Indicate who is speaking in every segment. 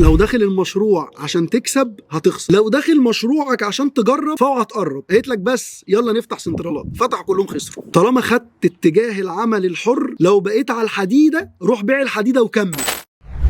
Speaker 1: لو داخل المشروع عشان تكسب هتخسر، لو داخل مشروعك عشان تجرب فاوعى تقرب. قالت لك بس يلا نفتح سنترالات، فتحوا كلهم خسروا. طالما خدت اتجاه العمل الحر، لو بقيت على الحديده روح بيع الحديده وكمل.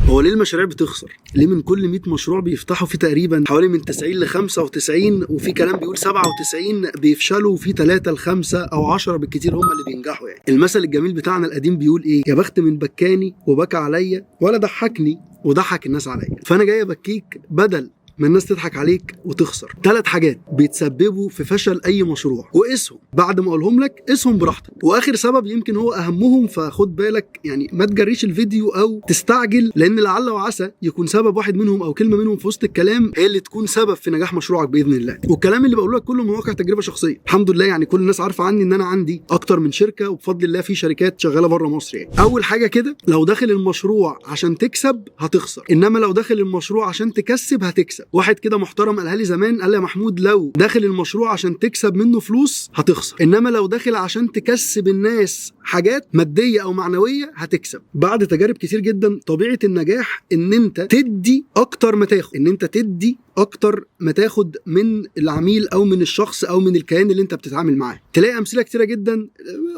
Speaker 1: هو ليه المشاريع بتخسر؟ ليه من كل 100 مشروع بيفتحوا في تقريبا حوالي من 90 ل 95، وفي كلام بيقول 97 بيفشلوا، وفي 3 ل 5 أو 10 بالكتير هم اللي بينجحوا؟ يعني المثل الجميل بتاعنا القديم بيقول ايه؟ يا بخت من بكاني وبكى عليا، ولا ضحكني وضحك الناس عليا. فانا جاي ابكيك بدل ما الناس تضحك عليك وتخسر. 3 حاجات بيتسببوا في فشل اي مشروع، وقسهم بعد ما اقولهم لك، قسهم براحتك. واخر سبب يمكن هو اهمهم، فخد بالك يعني ما تجريش الفيديو او تستعجل، لان لعل وعسى يكون سبب واحد منهم او كلمه منهم في وسط الكلام هي اللي تكون سبب في نجاح مشروعك باذن الله. والكلام اللي بقوله لك كله من واقع تجربه شخصيه. الحمد لله يعني كل الناس عارفه عني ان انا عندي اكتر من شركه، وبفضل الله في شركات شغاله بره مصر. يعني اول حاجه كده، لو داخل المشروع عشان تكسب هتخسر، انما لو داخل المشروع عشان تكسب هتكسب. واحد كده محترم قالها لي زمان، قال لي يا محمود لو داخل المشروع عشان تكسب منه فلوس هتخسر، انما لو داخل عشان تكسب الناس حاجات ماديه او معنويه هتكسب. بعد تجارب كتير جدا، طبيعه النجاح ان انت تدي اكتر ما تاخد، ان انت تدي اكتر ما تاخد من العميل او من الشخص او من الكيان اللي انت بتتعامل معاه. تلاقي امثله كتيره جدا،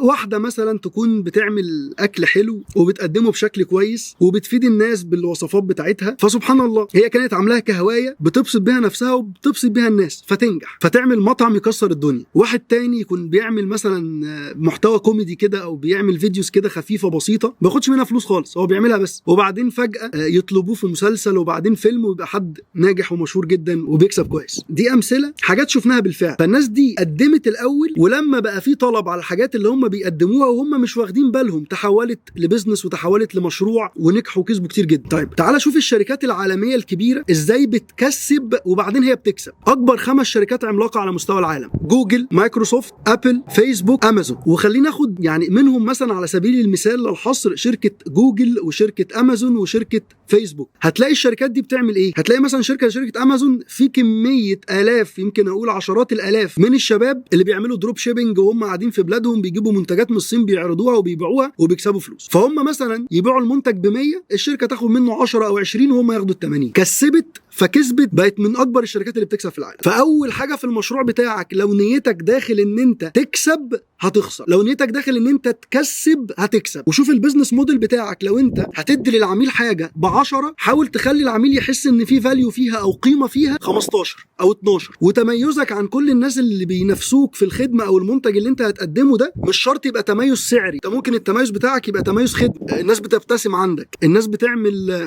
Speaker 1: واحده مثلا تكون بتعمل اكل حلو وبتقدمه بشكل كويس وبتفيد الناس بالوصفات بتاعتها، فسبحان الله هي كانت عاملاها كهوايه بتبسط بيها نفسها وبتبسط بيها الناس فتنجح، فتعمل مطعم يكسر الدنيا. واحد تاني يكون بيعمل مثلا محتوى كوميدي كده او بيعمل فيديوز كده خفيفه بسيطه، ما بياخدش منها فلوس خالص، هو بيعملها بس، وبعدين فجاه يطلبوه في مسلسل وبعدين فيلم ويبقى حد ناجح ومشهور جدا وبيكسب كويس. دي امثله حاجات شفناها بالفعل. فالناس دي قدمت الاول، ولما بقى في طلب على الحاجات اللي هم بيقدموها وهم مش واخدين بالهم، تحولت لبزنس وتحولت لمشروع ونجحوا وكسبوا كتير جدا. طيب تعال شوف الشركات العالميه الكبيره ازاي بتكسب وبعدين هي بتكسب. اكبر 5 شركات عملاقه على مستوى العالم: جوجل، مايكروسوفت، ابل، فيسبوك، امازون. وخلينا ناخد يعني منهم مثلا على سبيل المثال للحصر شركه جوجل وشركه امازون وشركه فيسبوك. هتلاقي الشركات دي بتعمل ايه؟ هتلاقي مثلا شركه امازون في كميه الاف، يمكن اقول عشرات الالاف من الشباب اللي بيعملوا دروب شيبنج وهم قاعدين في بلادهم، بيجيبوا منتجات من الصين بيعرضوها وبيبيعوها وبيكسبوا فلوس. فهم مثلا يبيعوا المنتج ب100، الشركه تاخد منه 10 او 20 وهم ياخدوا ال80. كسبت فكسبت، بقت من اكبر الشركات اللي بتكسب في العالم. فاول حاجه في المشروع بتاعك، لو نيتك داخل ان انت تكسب هتخسر، لو نيتك داخل ان انت تكسب هتكسب. وشوف البيزنس موديل بتاعك، لو انت هتدي للعميل حاجه ب10، حاول تخلي العميل يحس ان في فاليو فيها او قيمه فيها 15 او 12. وتميزك عن كل الناس اللي بينافسوك في الخدمه او المنتج اللي انت هتقدمه ده مش شرط يبقى تميز سعري، انت ممكن التميز بتاعك يبقى تميز خدمه. الناس بتبتسم عندك، الناس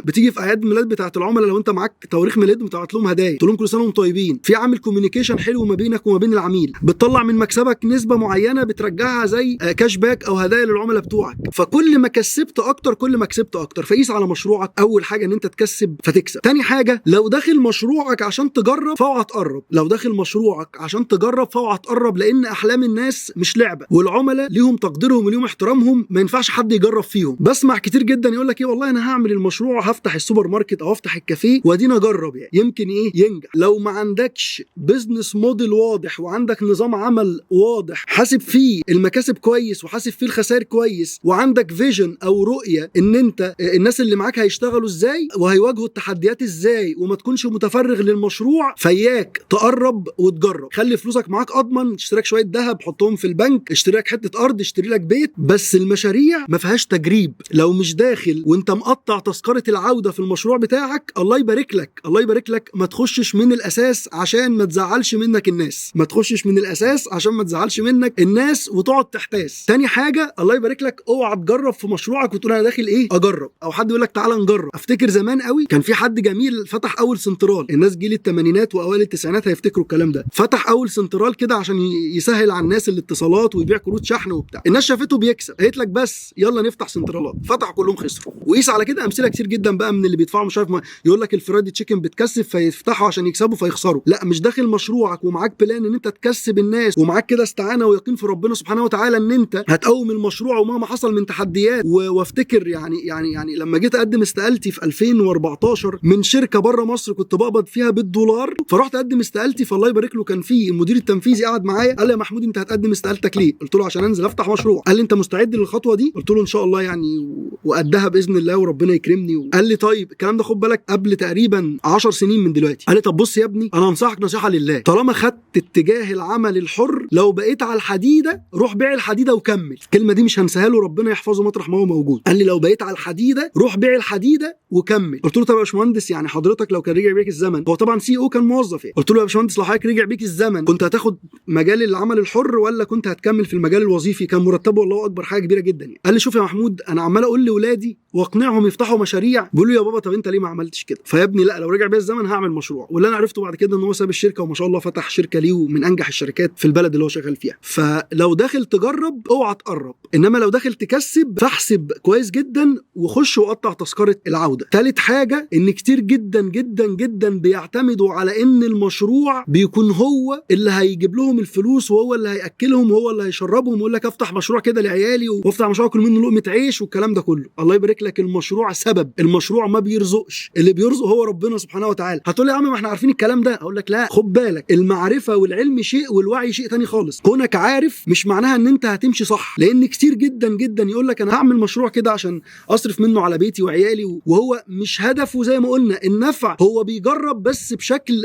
Speaker 1: بتيجي في اعياد ميلاد بتاعه العملاء، لو انت معاك تواريخ ميلاد بتبعت لهم هدايا تقول لهم كل سنه وانتم طيبين، في عامل كوميونيكيشن حلو ما بينك وما بين العميل، بتطلع من مكسبك نسبه معينه بترجعها زي كاش باك او هدايا للعملاء بتوعك. فكل ما كسبت اكتر كل ما كسبت اكتر. فقيس على مشروعك اول حاجه ان انت تكسب فتكسب. تاني حاجه، لو داخل مشروعك عشان تجرب فاوعى تقرب، لو داخل مشروعك عشان تجرب فاوعى تقرب، لان احلام الناس مش لعبه، والعملاء ليهم تقديرهم وليهم احترامهم، ما ينفعش حد يجرب فيهم. بسمع كتير جدا يقول لك ايه، والله انا هعمل المشروع، هفتح السوبر ماركت او افتح الكافيه وادينا اجرب، يعني يمكن ايه ينجح. لو ما عندكش بزنس موديل واضح وعندك نظام عمل واضح حاسب فيه المكاسب كويس وحاسب فيه الخسائر كويس، وعندك فيجن او رؤيه ان انت الناس اللي معاك هيشتغلوا ازاي وهيواجهوا التحديات ازاي، وما تكونش متفرغ للمشروع، فياك تقرب وتجرب. خلي فلوسك معاك اضمن، اشتري لك شويه ذهب حطهم في البنك، اشتري لك حته ارض، اشتري لك بيت. بس المشاريع ما فيهاش تجريب. لو مش داخل وانت مقطع تذكره العوده في المشروع بتاعك، الله يبارك لك الله يبارك لك، ما تخشش من الاساس عشان ما تزعلش منك الناس، ما تخشش من الاساس عشان ما تزعلش منك الناس وتقعد تحتاس. تاني حاجه، الله يبارك لك، اوعى تجرب في مشروعك وتقول انا داخل ايه اجرب، او حد يقول لك تعالى نجرب. افتكر زمان قوي كان في حد جميل فتح اول سنترال، الناس جيل الثمانينات واوائل التسعينات هيفتكروا الكلام ده، فتح اول سنترال كده عشان يسهل على الناس الاتصالات ويبيع كروت شحن وبتاع. الناس شافته بيكسب، قالت لك بس يلا نفتح سنترالات، فتحوا كلهم خسروا. وقيس على كده امثله كتير جدا بقى من اللي بيدفعوا مش عارف، يقول لك الفرايدي تشيكن بتكسب مكاسب فيفتحوا عشان يكسبوا فيخسروا. لا، مش داخل مشروعك ومعاك بلان ان انت تكسب الناس ومعاك كده استعانه ويقين في ربنا سبحانه وتعالى ان انت هتقوم المشروع ومهما حصل من تحديات. وافتكر يعني لما جيت اقدم استقالتي في 2014 من شركه بره مصر كنت بقبض فيها بالدولار، فرحت اقدم استقالتي، فالله يبارك له كان في المدير التنفيذي قاعد معايا قال لي يا محمود انت هتقدم استقالتك ليه؟ قلت له عشان انزل افتح مشروع. قال لي انت مستعد للخطوه دي؟ قلت له ان شاء الله يعني وقدها باذن الله وربنا يكرمني. قال لي طيب الكلام ده خد بالك قبل تقريبا 10 سنين من دلوقتي. قال لي طب بص يا ابني انا انصحك نصيحه لله، طالما خدت اتجاه العمل الحر لو بقيت على الحديده روح بيع الحديده وكمل. الكلمه دي مش هنساها له، ربنا يحفظه مطرح ما هو موجود. قال لي لو بقيت على الحديده روح بيع الحديده وكمل. قلت له طب يا باشمهندس يعني حضرتك لو كان رجع بيك الزمن، هو طبعا CEO كان موظف يعني، قلت له يا باشمهندس لو حضرتك رجع بيك الزمن كنت هتاخد مجال العمل الحر ولا كنت هتكمل في المجال الوظيفي؟ كان مرتبه والله اكبر حاجه كبيره جدا يعني. قال لي شوف يا محمود انا عمال اقول لاولادي واقنعهم يفتحوا مشاريع بيقولوا يا بابا طب انت ليه ما عملتش كده؟ فيا ابني لا، لو رجع بيا الزمن هعمل مشروع. واللي انا عرفته بعد كده ان هو ساب الشركه وما شاء الله فتح شركه ليه ومن انجح الشركات في البلد اللي هو شغال فيها. فلو داخل تجرب اوعى تقرب، انما لو داخل تكسب فاحسب كويس جدا وخش وقطع تذكره العوده. ثالث حاجه ان كتير جدا جدا جدا بيعتمدوا على ان المشروع بيكون هو اللي هيجيب لهم الفلوس وهو اللي هياكلهم وهو اللي هيشربهم، ويقول لك افتح مشروع كده لعيالي وافتح مشروع كل منه لقمه عيش والكلام ده كله. الله يبارك لك، المشروع سبب، المشروع ما بيرزقش، اللي بيرزق هو ربنا سبحانه وتعالى. هتقول لي يا عم ما احنا عارفين الكلام ده، اقول لك لا، خد بالك المعرفه والعلم شيء والوعي شيء تاني خالص. كونك عارف مش معناها ان انت هتمشي صح، لان كتير جدا جدا يقول لك انا هعمل مشروع كده عشان اصرف منه على بيتي وعيالي، وهو مش هدفه زي ما قلنا النفع، هو بيجرب بس بشكل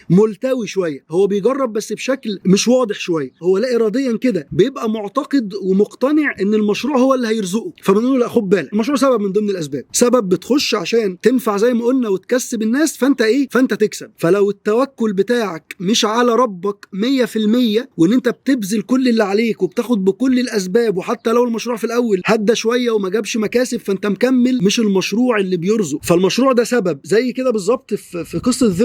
Speaker 1: ملتوي شويه، هو بيجرب بس بشكل مش واضح شويه، هو لا اراديا كده بيبقى معتقد ومقتنع ان المشروع هو اللي هيرزقه. فبنقول له لا خد بالك، المشروع سبب من ضمن الاسباب، سبب بتخش عشان تنفع زي ما قلنا وتكسب الناس، فانت تكسب. فلو التوكل بتاعك مش على ربك 100% وان انت بتبذل كل اللي عليك وبتاخد بكل الاسباب، وحتى لو المشروع في الاول هدى شويه وما جابش مكاسب فانت مكمل، مش المشروع اللي بيرزق. فالمشروع ده سبب، زي كده بالظبط في قصه ذي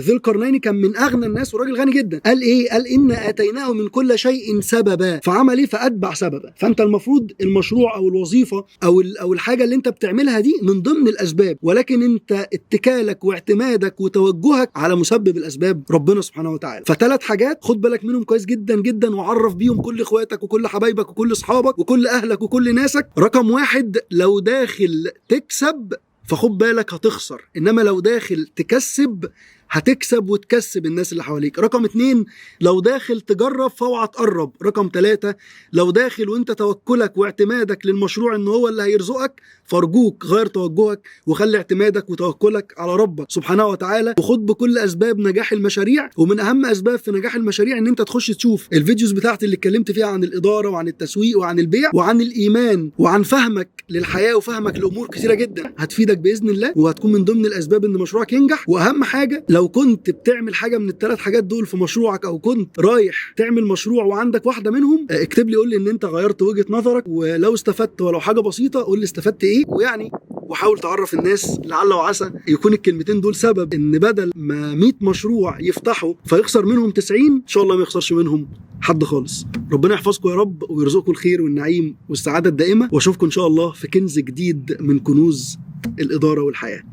Speaker 1: القرنين كان من اغنى الناس وراجل غني جدا. قال ايه؟ قال ان اتيناه من كل شيء سببا، فعمل ايه؟ فاتبع سببا. فانت المفروض المشروع او الوظيفه او الحاجه اللي انت بتعملها دي من ضمن الاسباب، ولكن انت اتكالك واعتمادك وتوجهك على مسبب الاسباب ربنا سبحانه وتعالى. فثلاث حاجات خد بالك منهم كويس جدا جدا، وعرف بيهم كل اخواتك وكل حبايبك وكل اصحابك وكل اهلك وكل ناسك. رقم 1، لو داخل تكسب فخد بالك هتخسر، انما لو داخل تكسب هتكسب وتكسب الناس اللي حواليك. رقم 2، لو داخل تجرب فاوعى تقرب. رقم 3، لو داخل وانت توكلك واعتمادك للمشروع ان هو اللي هيرزقك، فارجوك غير توجهك وخلي اعتمادك وتوكلك على ربك سبحانه وتعالى، وخد بكل اسباب نجاح المشاريع. ومن اهم اسباب في نجاح المشاريع ان انت تخش تشوف الفيديوز بتاعتي اللي اتكلمت فيها عن الاداره وعن التسويق وعن البيع وعن الايمان وعن فهمك للحياه وفهمك لامور كثيره جدا هتفيدك باذن الله، وهتكون من ضمن الاسباب ان مشروعك ينجح. واهم حاجه لو كنت بتعمل حاجه من الثلاث حاجات دول في مشروعك، او كنت رايح تعمل مشروع وعندك واحده منهم، اكتب لي قول لي ان انت غيرت وجهه نظرك، ولو استفدت ولو حاجه بسيطه قول لي استفدت ايه، ويعني وحاول تعرف الناس لعل وعسى يكون الكلمتين دول سبب ان بدل ما 100 مشروع يفتحوا فيخسر منهم 90، ان شاء الله ما يخسرش منهم حد خالص. ربنا يحفظكم يا رب ويرزقكم الخير والنعيم والسعاده الدائمه، واشوفكم ان شاء الله في كنز جديد من كنوز الاداره والحياه.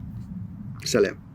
Speaker 1: سلام.